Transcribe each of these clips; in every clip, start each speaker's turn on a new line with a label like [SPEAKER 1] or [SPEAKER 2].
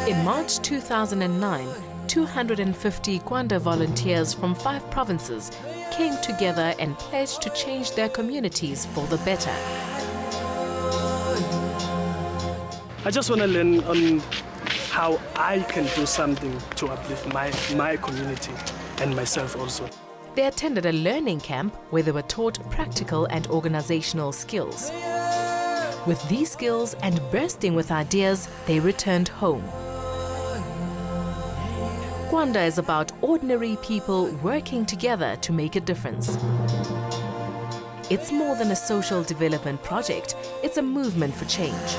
[SPEAKER 1] In March 2009, 250 Kwanda volunteers from 5 provinces came together and pledged to change their communities for the better.
[SPEAKER 2] I just want to learn on how I can do something to uplift my community and myself also.
[SPEAKER 1] They attended a learning camp where they were taught practical and organizational skills. With these skills and bursting with ideas, they returned home. Kwanda is about ordinary people working together to make a difference. It's more than a social development project, it's a movement for change.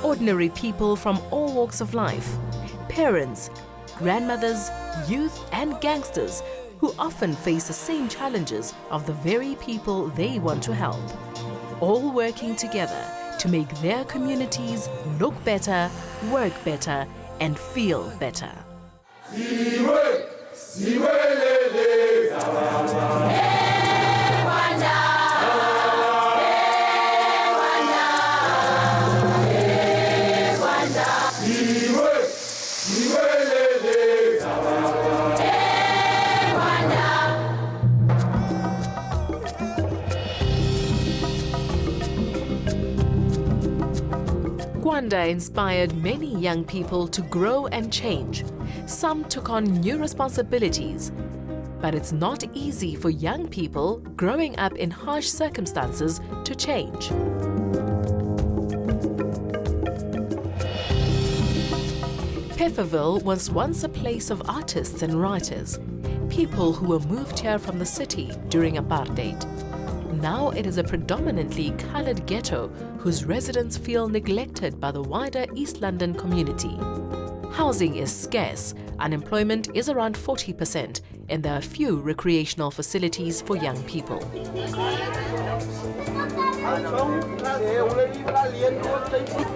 [SPEAKER 1] Ordinary people from all walks of life, parents, grandmothers, youth and gangsters who often face the same challenges of the very people they want to help. All working together to make their communities look better, work better and feel better. Kwanda inspired many young people to grow and change. Some took on new responsibilities. But it's not easy for young people growing up in harsh circumstances to change. Pefferville was once a place of artists and writers, people who were moved here from the city during apartheid. Now it is a predominantly coloured ghetto whose residents feel neglected by the wider East London community. Housing is scarce, unemployment is around 40%, and there are few recreational facilities for young people.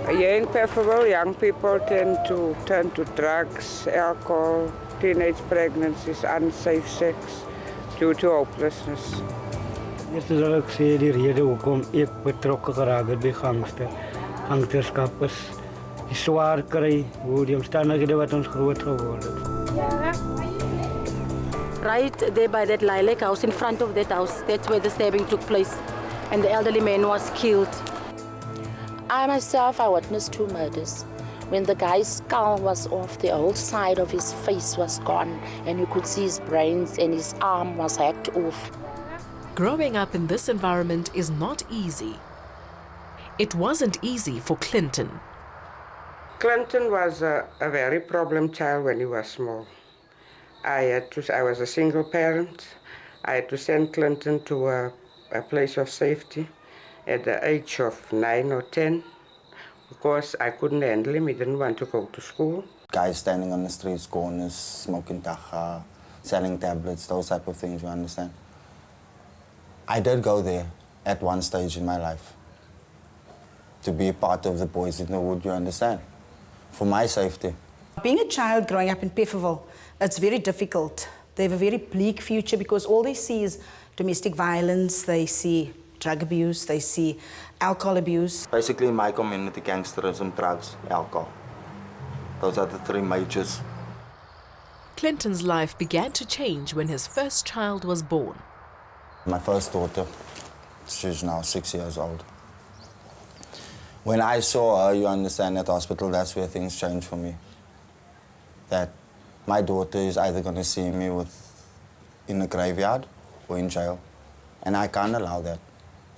[SPEAKER 3] Here in Pefferville, young people tend to turn to drugs, alcohol, teenage pregnancies, unsafe sex due to hopelessness.
[SPEAKER 4] Dit is wat ek sê die rede hoekom ek betrokke geraak het by gangsterskap is die swaar kry, hoe die omstandighede wat ons groot geword het.
[SPEAKER 5] Right there by that lilac house, in front of that house, that's where the stabbing took place and the elderly man was killed.
[SPEAKER 6] I myself, I witnessed 2 murders. When the guy's skull was off, the whole side of his face was gone and you could see his brains and his arm was hacked off.
[SPEAKER 1] Growing up in this environment is not easy. It wasn't easy for Clinton.
[SPEAKER 3] Clinton was a very problem child when he was small. I was a single parent. I had to send Clinton to a place of safety at the age of 9 or 10 because I couldn't handle him. He didn't want to go to school.
[SPEAKER 7] Guys standing on the streets corners, smoking tacha, selling tablets, those type of things, you understand? I did go there at one stage in my life to be a part of the boys in the wood, you understand? For my safety.
[SPEAKER 8] Being a child growing up in Pefferville, it's very difficult. They have a very bleak future because all they see is domestic violence, they see drug abuse, they see alcohol abuse.
[SPEAKER 7] Basically in my community, gangsterism, drugs, alcohol. Those are the 3 majors.
[SPEAKER 1] Clinton's life began to change when his first child was born.
[SPEAKER 7] My first daughter, she's now 6 years old. When I saw her, you understand, at hospital, that's where things changed for me. That my daughter is either going to see me in a graveyard or in jail. And I can't allow that.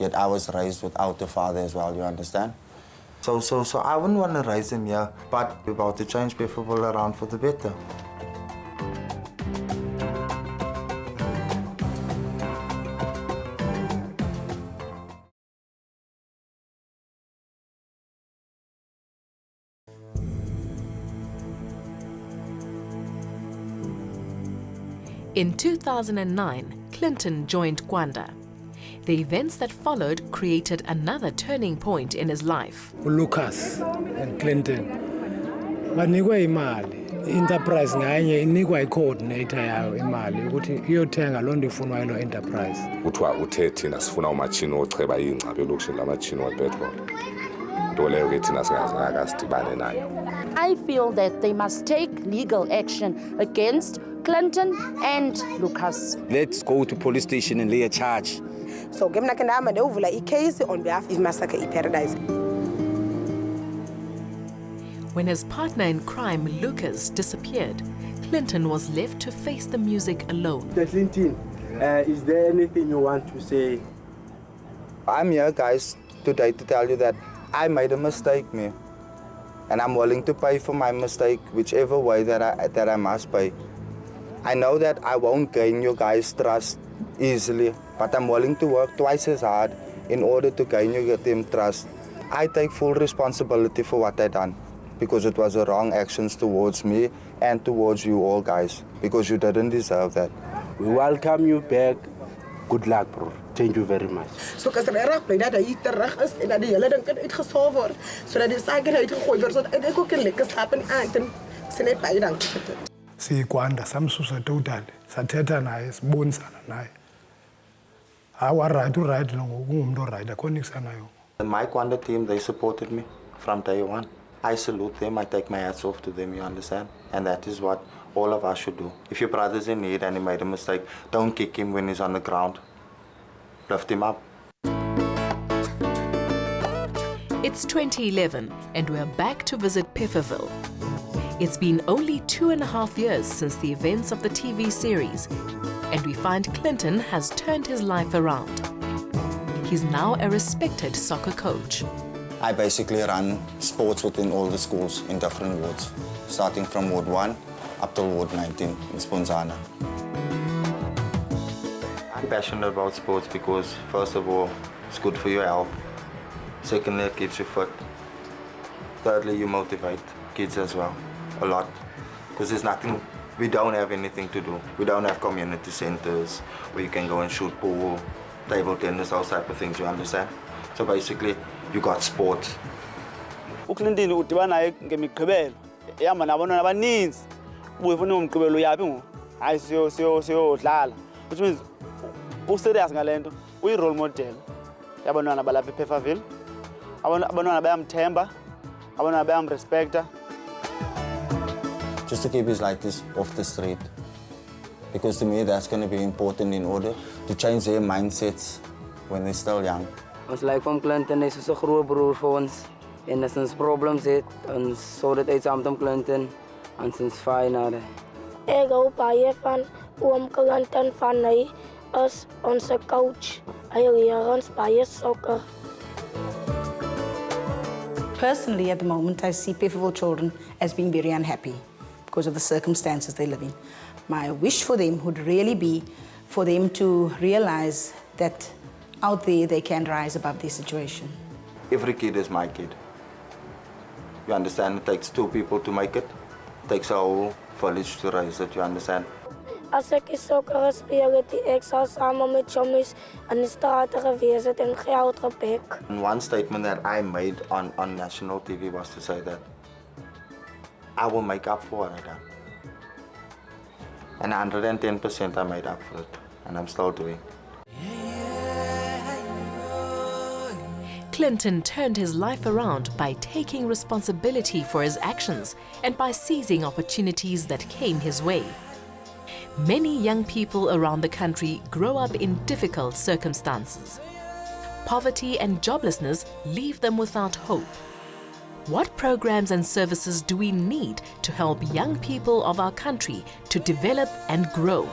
[SPEAKER 7] Yet I was raised without a father as well, you understand? So I wouldn't want to raise him here, but we're about to change people around for the better.
[SPEAKER 1] In 2009, Clinton joined Kwanda. The events that followed created another turning point in his life.
[SPEAKER 4] Lucas and Clinton banikwe imali, enterprise nganye inikwa i-coordinator yayo imali ukuthi iyothenga loo nto ifunwa yilo enterprise.
[SPEAKER 9] Kuthiwa uthe thina sifuna umashini ocheba ingca belokishini lamashini wepetrol.
[SPEAKER 6] I feel that they must take legal action against Clinton and Lucas.
[SPEAKER 9] Let's go to police station and lay a charge.
[SPEAKER 10] So ke mna ke nahamba ndiyovula icase on behalf of Massacre Paradise.
[SPEAKER 1] When his partner in crime, Lucas, disappeared, Clinton was left to face the music alone.
[SPEAKER 11] Clinton, is there anything you want to say?
[SPEAKER 7] I'm here, guys, today to tell you that I made a mistake, man. And I'm willing to pay for my mistake, whichever way that I must pay. I know that I won't gain your guys' trust easily, but I'm willing to work twice as hard in order to gain your team trust. I take full responsibility for what I done, because it was the wrong actions towards me and towards you all, guys, because you didn't deserve that.
[SPEAKER 11] We welcome you back. Good luck, bro. Thank you very much.
[SPEAKER 10] So as reg bly dat hy terug is en dat die hele ding kan uitgesolf word sodat die saak uitgegooi word sodat ek ook 'n lekker slaap in die aand en sien net baie dankie vir dit.
[SPEAKER 2] Sikwanda samsusa totally sathetha naye sibonisana naye hawa right lo ngokungumuntu oright akho niks anayo.
[SPEAKER 7] My Kwanda team, they supported me from day one. I salute them, I take my hats off to them, you understand? And that is what all of us should do. If your brother's in need and he made a mistake, don't kick him when he's on the ground. Lift him up.
[SPEAKER 1] It's 2011 and we're back to visit Pfefferville. It's been only 2.5 years since the events of the TV series, and we find Clinton has turned his life around. He's now a respected soccer coach.
[SPEAKER 7] I basically run sports within all the schools in different wards, starting from Ward 1 up to Ward 19 in Sponzana. I'm passionate about sports because, first of all, it's good for your health. Secondly, it keeps you fit. Thirdly, you motivate kids as well, a lot. Because there's nothing, we don't have anything to do. We don't have community centers where you can go and shoot pool, table tennis, those type of things, you understand? So basically, you got sports.
[SPEAKER 9] UClinton udibana naye ngemigqibelo ehamba nabantwana abaninzi ubuye ufuna umgqibelo yaphi ngo hayi siyodlala, which means userious ngalento uyi-role model yabantwana balapha ePfefferville. Abantwana bayamthemba, abantwana bayamrespecta.
[SPEAKER 7] Just to keep his lights off the street, because to me that's going to be important in order to change their mindsets when they're still young.
[SPEAKER 12] Ons lyk van Clinton is so 'n groot broer vir ons en as ons problems het, ons sou dit uit saam met Clinton en ons fyn.
[SPEAKER 13] Ek hou baie van oom Clinton van hy as ons coach. Hy leer ons baie sokker.
[SPEAKER 8] Personally, at the moment, I see Pfefferville children as being very unhappy because of the circumstances they live in. My wish for them would really be for them to realize that out there they can rise above their situation.
[SPEAKER 7] Every kid is my kid. You understand? It takes 2 people to make it. It takes a whole village to raise it, you understand?
[SPEAKER 13] As ek sokker speel het, ek sal saam met chommies in die straat gewees het en geld gepik.
[SPEAKER 7] And one statement that I made on national TV was to say that I will make up for what I done. And 110% I made up for it, and I'm still doing.
[SPEAKER 1] Clinton turned his life around by taking responsibility for his actions and by seizing opportunities that came his way. Many young people around the country grow up in difficult circumstances. Poverty and joblessness leave them without hope. What programs and services do we need to help young people of our country to develop and grow?